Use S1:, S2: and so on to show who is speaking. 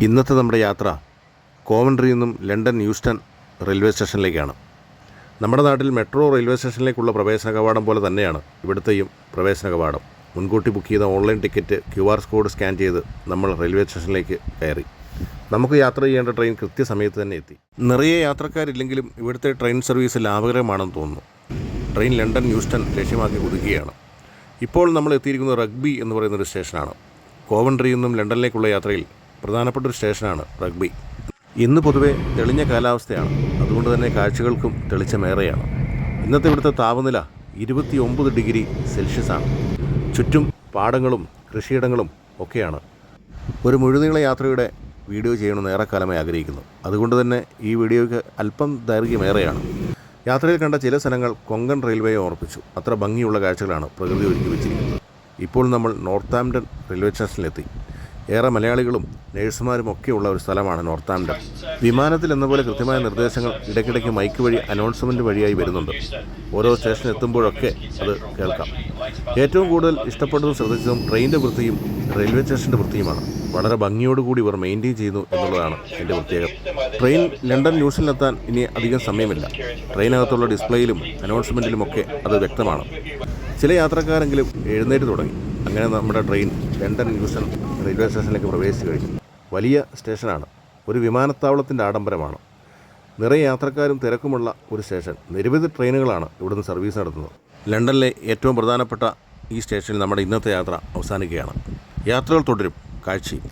S1: ഇന്നത്തെ നമ്മുടെ യാത്ര കോവൻട്രിയിൽ നിന്നും ലണ്ടൻ യൂസ്റ്റൺ റെയിൽവേ സ്റ്റേഷനിലേക്കാണ്. നമ്മുടെ നാട്ടിൽ മെട്രോ റെയിൽവേ സ്റ്റേഷനിലേക്കുള്ള പ്രവേശന കവാടം പോലെ തന്നെയാണ് ഇവിടുത്തെയും പ്രവേശന കവാടം. മുൻകൂട്ടി ബുക്ക് ചെയ്ത online ticket QR code scan ചെയ്ത് നമ്മൾ റെയിൽവേ സ്റ്റേഷനിലേക്ക് കയറി. നമുക്ക് യാത്ര ചെയ്യേണ്ട ട്രെയിൻ കൃത്യസമയത്ത് തന്നെ എത്തി. നിറയെ യാത്രക്കാരില്ലെങ്കിലും ഇവിടുത്തെ ട്രെയിൻ സർവീസ് ലാഭകരമാണെന്ന് തോന്നുന്നു. ട്രെയിൻ ലണ്ടൻ യൂസ്റ്റൺ ലക്ഷ്യമാക്കി കുതിക്കുകയാണ്. ഇപ്പോൾ നമ്മൾ എത്തിയിരിക്കുന്നത് റഗ്ബി എന്ന് പറയുന്നൊരു സ്റ്റേഷനാണ്. കോവൻട്രിയിൽ നിന്നും ലണ്ടനിലേക്കുള്ള യാത്രയിൽ പ്രധാനപ്പെട്ട ഒരു സ്റ്റേഷനാണ് റഗ്ബി. ഇന്ന് പൊതുവെ തെളിഞ്ഞ കാലാവസ്ഥയാണ്, അതുകൊണ്ട് തന്നെ കാഴ്ചകൾക്കും തെളിച്ചമേറെയാണ്. ഇന്നത്തെ ഇവിടുത്തെ താപനില 29 ഡിഗ്രി സെൽഷ്യസാണ്. ചുറ്റും പാടങ്ങളും കൃഷിയിടങ്ങളും ഒക്കെയാണ്. ഒരു മുഴുനീള യാത്രയുടെ വീഡിയോ ചെയ്യണമെന്ന് ഏറെക്കാലമായി ആഗ്രഹിക്കുന്നു. അതുകൊണ്ട് തന്നെ ഈ വീഡിയോയ്ക്ക് അല്പം ദൈർഘ്യമേറെയാണ്. യാത്രയിൽ കണ്ട ചില സ്ഥലങ്ങൾ കൊങ്കൺ റെയിൽവേയെ ഓർപ്പിച്ചു. അത്ര ഭംഗിയുള്ള കാഴ്ചകളാണ് പ്രകൃതി ഒരുക്കി വെച്ചിരിക്കുന്നത്. ഇപ്പോൾ നമ്മൾ നോർത്താംപ്ടൺ റെയിൽവേ സ്റ്റേഷനിലെത്തി. ഏറെ മലയാളികളും നേഴ്സുമാരും ഒക്കെയുള്ള ഒരു സ്ഥലമാണ് നോർത്താംപ്ടൺ. വിമാനത്തിൽ എന്നപോലെ കൃത്യമായ നിർദ്ദേശങ്ങൾ ഇടയ്ക്കിടയ്ക്ക് മൈക്ക് വഴി അനൗൺസ്മെൻറ്റ് വഴിയായി വരുന്നുണ്ട്. ഓരോ സ്റ്റേഷൻ എത്തുമ്പോഴൊക്കെ അത് കേൾക്കാം. ഏറ്റവും കൂടുതൽ ഇഷ്ടപ്പെട്ടതും ശ്രദ്ധിച്ചതും ട്രെയിനിൻ്റെ വൃത്തിയും റെയിൽവേ സ്റ്റേഷൻ്റെ വൃത്തിയുമാണ്. വളരെ ഭംഗിയോടുകൂടി ഇവർ മെയിൻറ്റെയിൻ ചെയ്യുന്നു എന്നുള്ളതാണ് എൻ്റെ പ്രത്യേകത. ട്രെയിൻ ലണ്ടൻ ന്യൂസിലെത്താൻ ഇനി അധികം സമയമില്ല. ട്രെയിനകത്തുള്ള ഡിസ്പ്ലേയിലും അനൗൺസ്മെൻറ്റിലുമൊക്കെ അത് വ്യക്തമാണ്. ചില യാത്രക്കാരെങ്കിലും എഴുന്നേറ്റ് തുടങ്ങി. അങ്ങനെ നമ്മുടെ ട്രെയിൻ ലണ്ടൻ യൂസ്റ്റൺ റെയിൽവേ സ്റ്റേഷനിലേക്ക് പ്രവേശിച്ചു കഴിഞ്ഞു. വലിയ സ്റ്റേഷനാണ്. ഒരു വിമാനത്താവളത്തിൻ്റെ ആഡംബരമാണ്. നിറയെ യാത്രക്കാരും തിരക്കുമുള്ള ഒരു സ്റ്റേഷൻ. നിരവധി ട്രെയിനുകളാണ് ഇവിടുന്ന് സർവീസ് നടത്തുന്നത്. ലണ്ടനിലെ ഏറ്റവും പ്രധാനപ്പെട്ട ഈ സ്റ്റേഷനിൽ നമ്മുടെ ഇന്നത്തെ യാത്ര അവസാനിക്കുകയാണ്. യാത്രകൾ തുടരും. കാഴ്ചയും